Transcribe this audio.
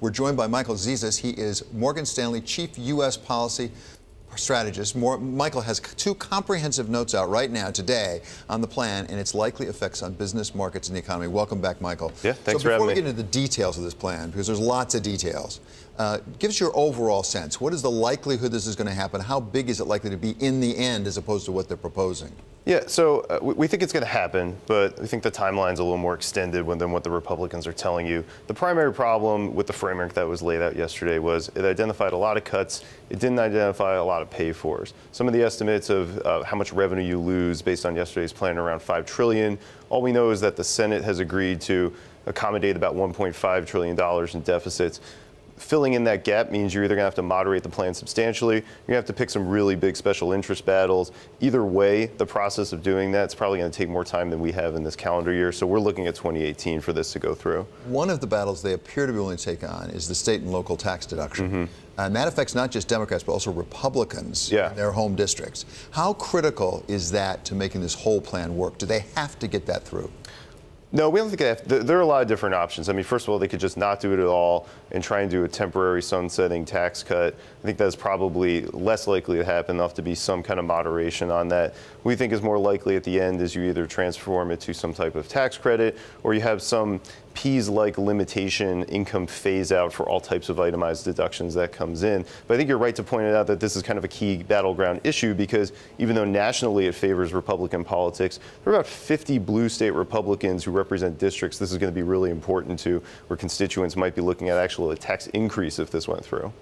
We're joined by Michael Zezas. He is Morgan Stanley Chief U.S. Policy Strategist. Michael has two comprehensive notes out right now today on the plan and its likely effects on business, markets, and the economy. Welcome back, Michael. Yeah, thanks for having me. Before we get into the details of this plan, because there's lots of details, give us your overall sense. What is the likelihood this is going to happen? How big is it likely to be in the end as opposed to what they're proposing? Yeah, so we think it's going to happen, but we think the timeline's a little more extended than what the Republicans are telling you. The primary problem with the framework that was laid out yesterday was it identified a lot of cuts. It didn't identify a lot of pay-fors. Some of the estimates of how much revenue you lose based on yesterday's plan are around $5 trillion. All we know is that the Senate has agreed to accommodate about $1.5 trillion in deficits. Filling in that gap means you're either going to have to moderate the plan substantially, you're going to have to pick some really big special interest battles. Either way, the process of doing that is probably going to take more time than we have in this calendar year, so we're looking at 2018 for this to go through. One of the battles they appear to be willing to take on is the state and local tax deduction. And that affects not just Democrats, but also Republicans in their home districts. How critical is that to making this whole plan work? Do they have to get that through? No, we don't think they have. There are a lot of different options. I mean, first of all, they could just not do it at all and try and do a temporary sunsetting tax cut. I think that's probably less likely to happen. There'll have to be some kind of moderation on that. We think is more likely at the end is you either transform it to some type of tax credit or you have some PEAS-like limitation income phase out for all types of itemized deductions that comes in. But I think you're right to point out that this is kind of a key battleground issue because even though nationally it favors Republican politics, there are about 50 blue state Republicans who represent districts this is going to be really important to, where constituents might be looking at actually a tax increase if this went through.